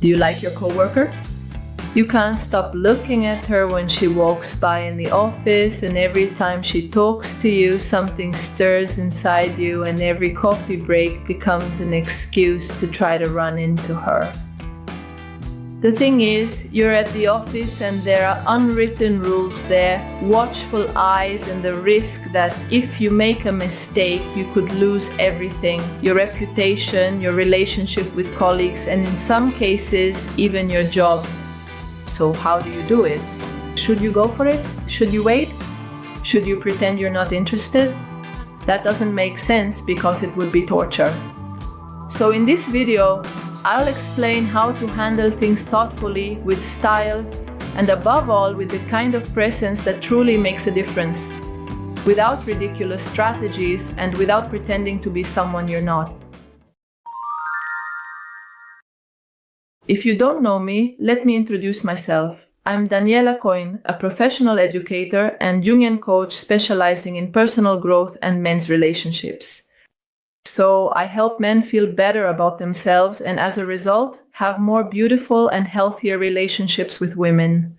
Do you like your coworker? You can't stop looking at her when she walks by in the office, and every time she talks to you, something stirs inside you, and every coffee break becomes an excuse to try to run into her. The thing is, you're at the office and there are unwritten rules there, watchful eyes, and the risk that if you make a mistake, you could lose everything, your reputation, your relationship with colleagues, and in some cases, even your job. So how do you do it? Should you go for it? Should you wait? Should you pretend you're not interested? That doesn't make sense because it would be torture. So in this video, I'll explain how to handle things thoughtfully, with style, and above all, with the kind of presence that truly makes a difference, without ridiculous strategies and without pretending to be someone you're not. If you don't know me, let me introduce myself. I'm Daniela Coin, a professional educator and Jungian coach specializing in personal growth and men's relationships. So I help men feel better about themselves and as a result, have more beautiful and healthier relationships with women.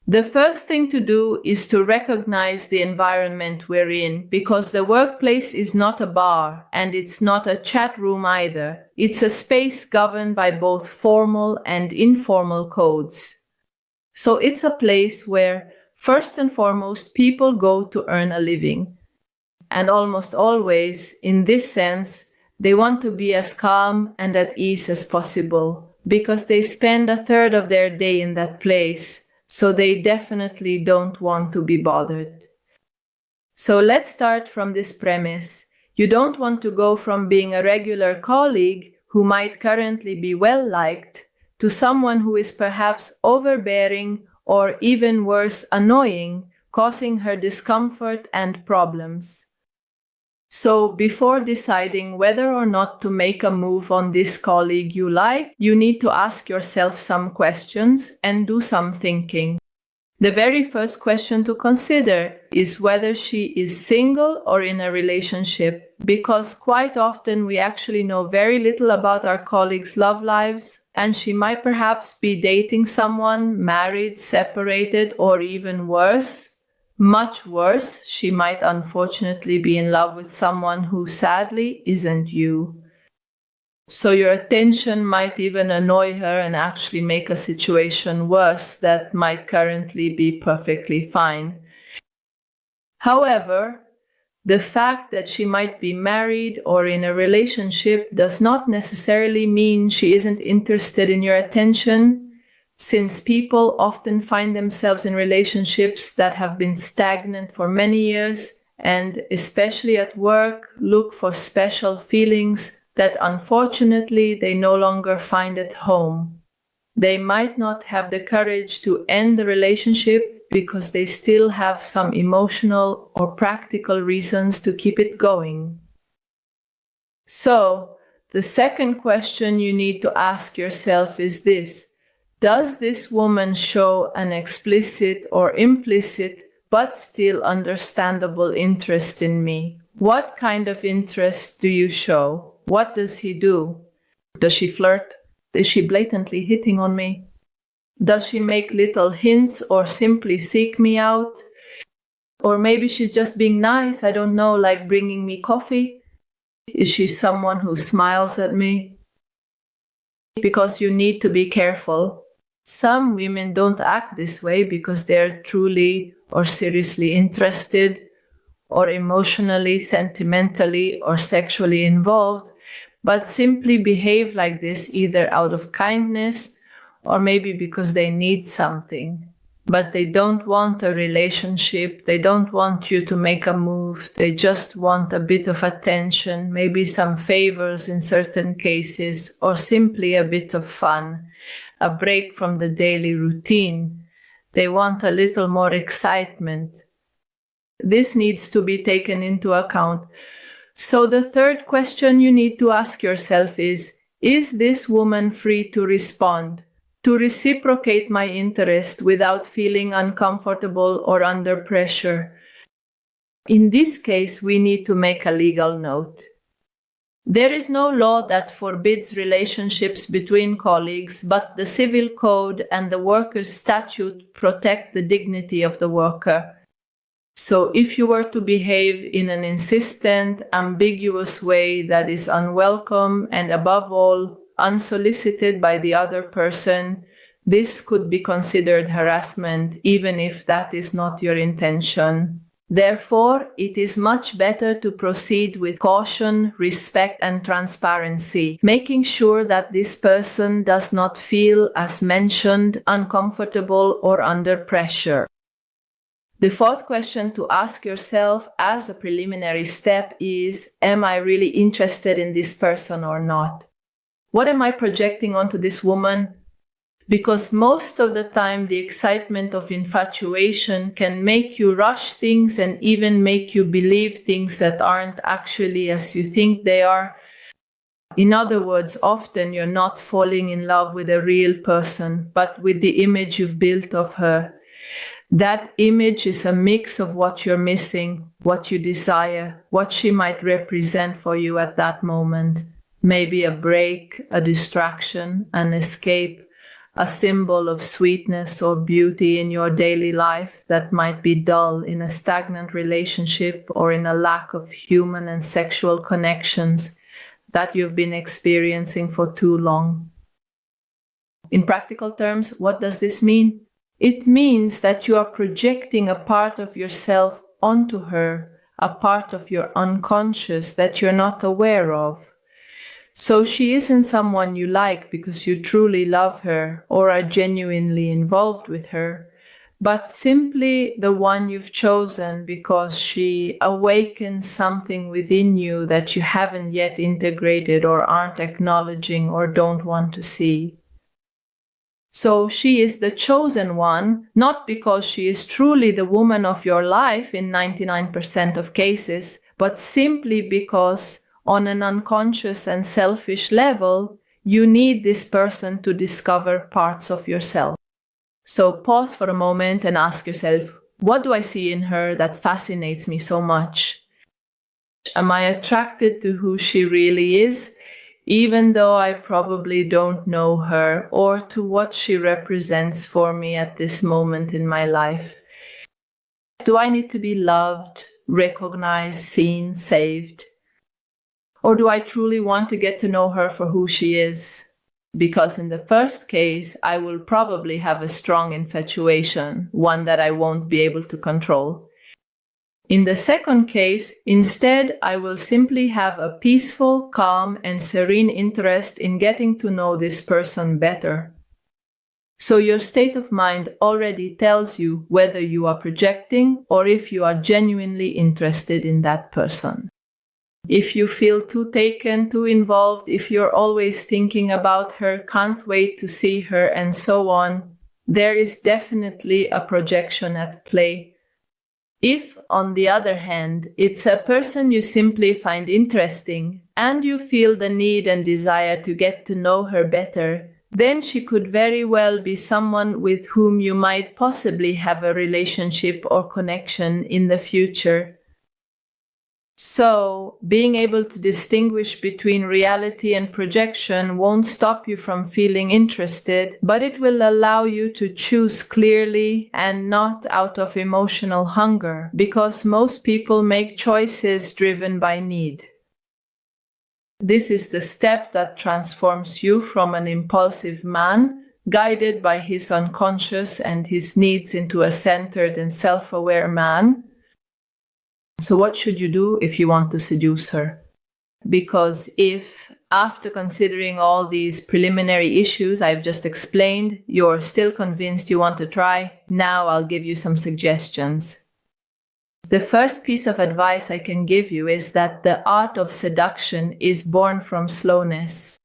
The first thing to do is to recognize the environment we're in, because the workplace is not a bar and it's not a chat room either. It's a space governed by both formal and informal codes. So it's a place where, first and foremost, people go to earn a living. And almost always, in this sense, they want to be as calm and at ease as possible, because they spend a third of their day in that place, so they definitely don't want to be bothered. So let's start from this premise. You don't want to go from being a regular colleague who might currently be well-liked to someone who is perhaps overbearing or even worse, annoying, causing her discomfort and problems. So before deciding whether or not to make a move on this colleague you like, you need to ask yourself some questions and do some thinking. The very first question to consider is whether she is single or in a relationship, because quite often we actually know very little about our colleagues' love lives, and she might perhaps be dating someone, married, separated, or even worse. Much worse, she might unfortunately be in love with someone who sadly isn't you. So your attention might even annoy her and actually make a situation worse that might currently be perfectly fine. However, the fact that she might be married or in a relationship does not necessarily mean she isn't interested in your attention, since people often find themselves in relationships that have been stagnant for many years and, especially at work, look for special feelings that unfortunately they no longer find at home. They might not have the courage to end the relationship because they still have some emotional or practical reasons to keep it going. So, the second question you need to ask yourself is this. Does this woman show an explicit or implicit but still understandable interest in me? What kind of interest do you show? What does he do? Does she flirt? Is she blatantly hitting on me? Does she make little hints or simply seek me out? Or maybe she's just being nice, I don't know, like bringing me coffee? Is she someone who smiles at me? Because you need to be careful. Some women don't act this way because they're truly or seriously interested or emotionally, sentimentally, or sexually involved, but simply behave like this either out of kindness or maybe because they need something. But they don't want a relationship, they don't want you to make a move, they just want a bit of attention, maybe some favors in certain cases, or simply a bit of fun. A break from the daily routine. They want a little more excitement. This needs to be taken into account. So the third question you need to ask yourself is this woman free to respond, to reciprocate my interest without feeling uncomfortable or under pressure? In this case, we need to make a legal note. There is no law that forbids relationships between colleagues, but the Civil Code and the Workers' Statute protect the dignity of the worker. So if you were to behave in an insistent, ambiguous way that is unwelcome and above all, unsolicited by the other person, this could be considered harassment, even if that is not your intention. Therefore, it is much better to proceed with caution, respect, and transparency, making sure that this person does not feel, as mentioned, uncomfortable or under pressure. The fourth question to ask yourself as a preliminary step is, am I really interested in this person or not? What am I projecting onto this woman? Because most of the time, the excitement of infatuation can make you rush things and even make you believe things that aren't actually as you think they are. In other words, often you're not falling in love with a real person, but with the image you've built of her. That image is a mix of what you're missing, what you desire, what she might represent for you at that moment. Maybe a break, a distraction, an escape, a symbol of sweetness or beauty in your daily life that might be dull in a stagnant relationship or in a lack of human and sexual connections that you've been experiencing for too long. In practical terms, what does this mean? It means that you are projecting a part of yourself onto her, a part of your unconscious that you're not aware of. So she isn't someone you like because you truly love her or are genuinely involved with her, but simply the one you've chosen because she awakens something within you that you haven't yet integrated or aren't acknowledging or don't want to see. So she is the chosen one, not because she is truly the woman of your life in 99% of cases, but simply because on an unconscious and selfish level, you need this person to discover parts of yourself. So pause for a moment and ask yourself, what do I see in her that fascinates me so much? Am I attracted to who she really is, even though I probably don't know her, or to what she represents for me at this moment in my life? Do I need to be loved, recognized, seen, saved? Or do I truly want to get to know her for who she is? Because in the first case, I will probably have a strong infatuation, one that I won't be able to control. In the second case, instead, I will simply have a peaceful, calm, and serene interest in getting to know this person better. So your state of mind already tells you whether you are projecting or if you are genuinely interested in that person. If you feel too taken, too involved, if you're always thinking about her, can't wait to see her, and so on, there is definitely a projection at play. If, on the other hand, it's a person you simply find interesting and you feel the need and desire to get to know her better, then she could very well be someone with whom you might possibly have a relationship or connection in the future. So, being able to distinguish between reality and projection won't stop you from feeling interested, but it will allow you to choose clearly and not out of emotional hunger, because most people make choices driven by need. This is the step that transforms you from an impulsive man, guided by his unconscious and his needs, into a centered and self-aware man. So what should you do if you want to seduce her? Because if, after considering all these preliminary issues I've just explained, you're still convinced you want to try, now I'll give you some suggestions. The first piece of advice I can give you is that the art of seduction is born from slowness.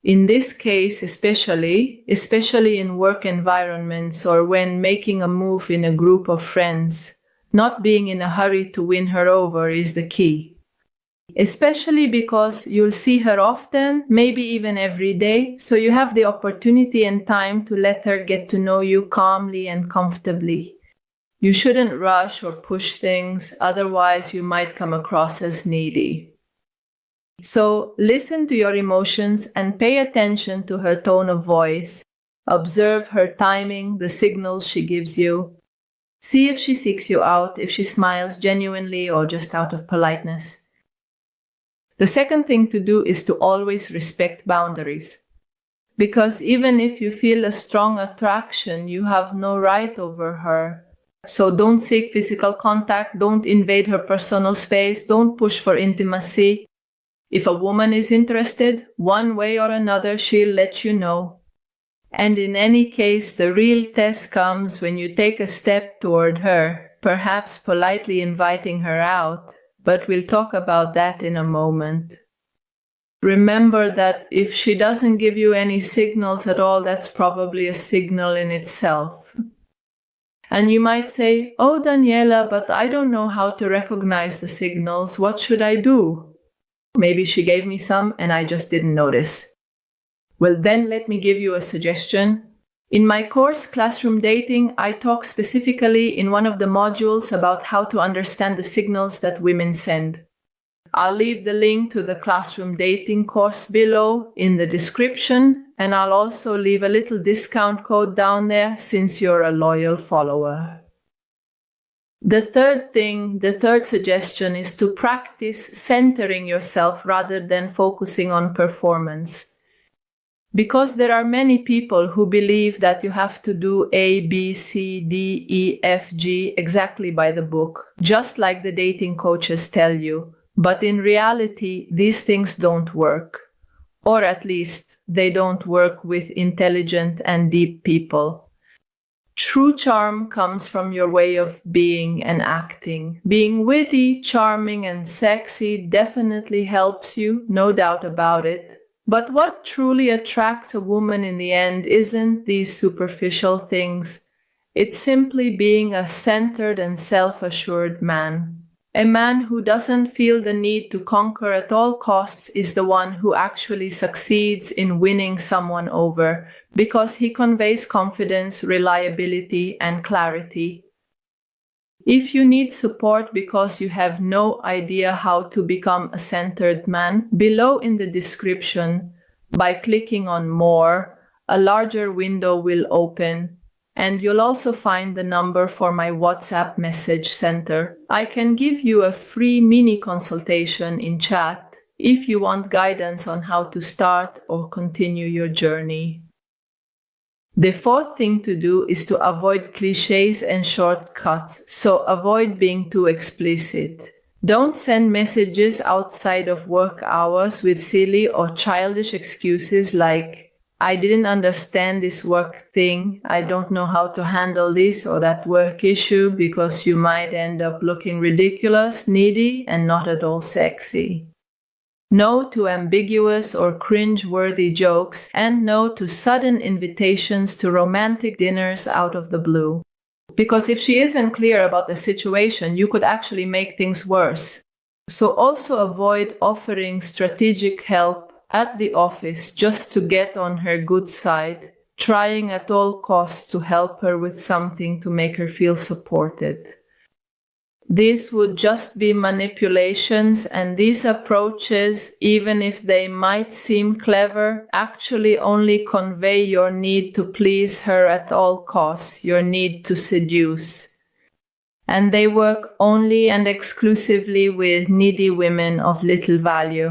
In this case, especially in work environments or when making a move in a group of friends, not being in a hurry to win her over is the key. Especially because you'll see her often, maybe even every day, so you have the opportunity and time to let her get to know you calmly and comfortably. You shouldn't rush or push things, otherwise you might come across as needy. So listen to your emotions and pay attention to her tone of voice. Observe her timing, the signals she gives you. See if she seeks you out, if she smiles genuinely or just out of politeness. The second thing to do is to always respect boundaries. Because even if you feel a strong attraction, you have no right over her. So don't seek physical contact, don't invade her personal space, don't push for intimacy. If a woman is interested, one way or another, she'll let you know. And in any case, the real test comes when you take a step toward her, perhaps politely inviting her out, but we'll talk about that in a moment. Remember that if she doesn't give you any signals at all, that's probably a signal in itself. And you might say, "Oh, Daniela, but I don't know how to recognize the signals. What should I do?" Maybe she gave me some and I just didn't notice. Well, then let me give you a suggestion. In my course, Classroom Dating, I talk specifically in one of the modules about how to understand the signals that women send. I'll leave the link to the Classroom Dating course below in the description, and I'll also leave a little discount code down there since you're a loyal follower. The third suggestion is to practice centering yourself rather than focusing on performance. Because there are many people who believe that you have to do A, B, C, D, E, F, G exactly by the book, just like the dating coaches tell you. But in reality, these things don't work. Or at least, they don't work with intelligent and deep people. True charm comes from your way of being and acting. Being witty, charming, and sexy definitely helps you, no doubt about it. But what truly attracts a woman in the end isn't these superficial things. It's simply being a centered and self-assured man. A man who doesn't feel the need to conquer at all costs is the one who actually succeeds in winning someone over because he conveys confidence, reliability, and clarity. If you need support because you have no idea how to become a centered man, below in the description, by clicking on More, a larger window will open, and you'll also find the number for my WhatsApp message center. I can give you a free mini consultation in chat if you want guidance on how to start or continue your journey. The fourth thing to do is to avoid clichés and shortcuts, so avoid being too explicit. Don't send messages outside of work hours with silly or childish excuses like, "I didn't understand this work thing, I don't know how to handle this or that work issue," because you might end up looking ridiculous, needy, and not at all sexy. No to ambiguous or cringe-worthy jokes, and no to sudden invitations to romantic dinners out of the blue. Because if she isn't clear about the situation, you could actually make things worse. So also avoid offering strategic help at the office just to get on her good side, trying at all costs to help her with something to make her feel supported. These would just be manipulations, and these approaches, even if they might seem clever, actually only convey your need to please her at all costs, your need to seduce. And they work only and exclusively with needy women of little value.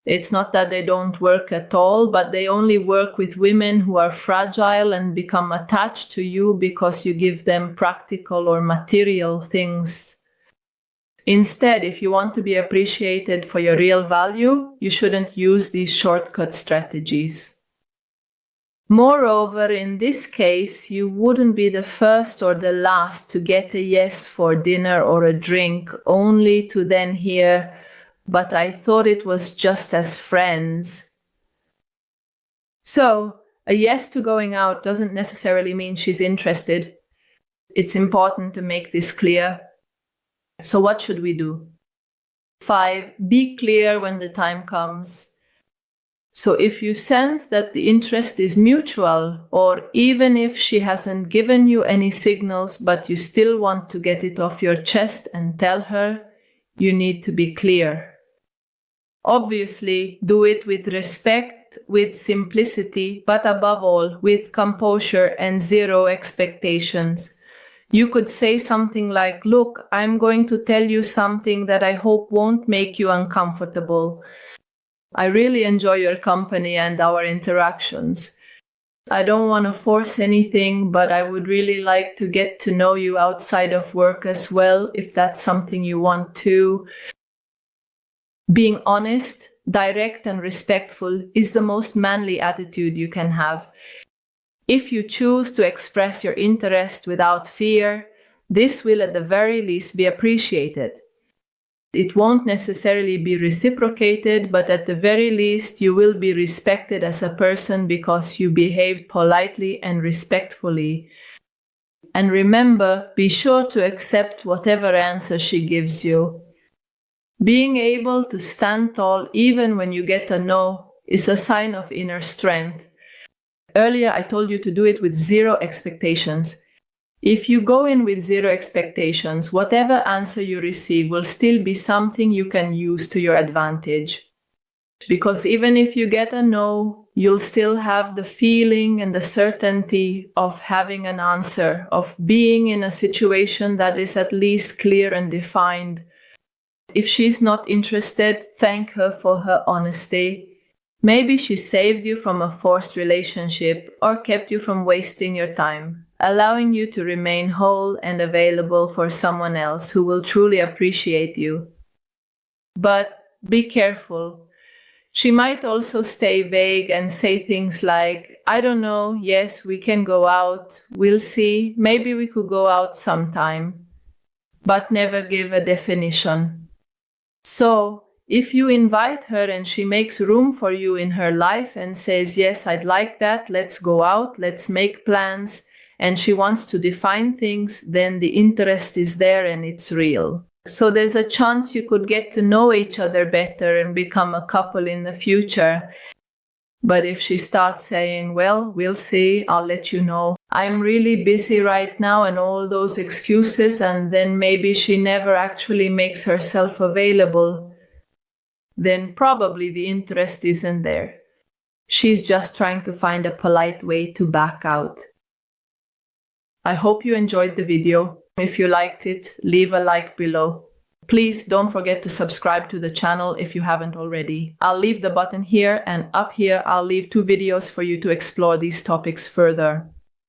It's not that they don't work at all, but they only work with women who are fragile and become attached to you because you give them practical or material things. Instead, if you want to be appreciated for your real value, you shouldn't use these shortcut strategies. Moreover, in this case, you wouldn't be the first or the last to get a yes for dinner or a drink, only to then hear, "But I thought it was just as friends." So, a yes to going out doesn't necessarily mean she's interested. It's important to make this clear. So what should we do? 5. Be clear when the time comes. So if you sense that the interest is mutual, or even if she hasn't given you any signals, but you still want to get it off your chest and tell her, you need to be clear. Obviously, do it with respect, with simplicity, but above all, with composure and zero expectations. You could say something like, "Look, I'm going to tell you something that I hope won't make you uncomfortable. I really enjoy your company and our interactions. I don't want to force anything, but I would really like to get to know you outside of work as well, if that's something you want to." Being honest, direct, and respectful is the most manly attitude you can have. If you choose to express your interest without fear, this will at the very least be appreciated. It won't necessarily be reciprocated, but at the very least you will be respected as a person because you behaved politely and respectfully. And remember, be sure to accept whatever answer she gives you. Being able to stand tall even when you get a no is a sign of inner strength. Earlier I told you to do it with zero expectations. If you go in with zero expectations, whatever answer you receive will still be something you can use to your advantage. Because even if you get a no, you'll still have the feeling and the certainty of having an answer, of being in a situation that is at least clear and defined. If she's not interested, thank her for her honesty. Maybe she saved you from a forced relationship or kept you from wasting your time, allowing you to remain whole and available for someone else who will truly appreciate you. But be careful. She might also stay vague and say things like, "I don't know, yes, we can go out, we'll see, maybe we could go out sometime," but never give a definition. So, if you invite her and she makes room for you in her life and says, "Yes, I'd like that, let's go out, let's make plans," and she wants to define things, then the interest is there and it's real. So there's a chance you could get to know each other better and become a couple in the future. But if she starts saying, "Well, we'll see, I'll let you know, I'm really busy right now," and all those excuses, and then maybe she never actually makes herself available, then probably the interest isn't there. She's just trying to find a polite way to back out. I hope you enjoyed the video. If you liked it, leave a like below. Please don't forget to subscribe to the channel if you haven't already. I'll leave the button here, and up here I'll leave 2 videos for you to explore these topics further.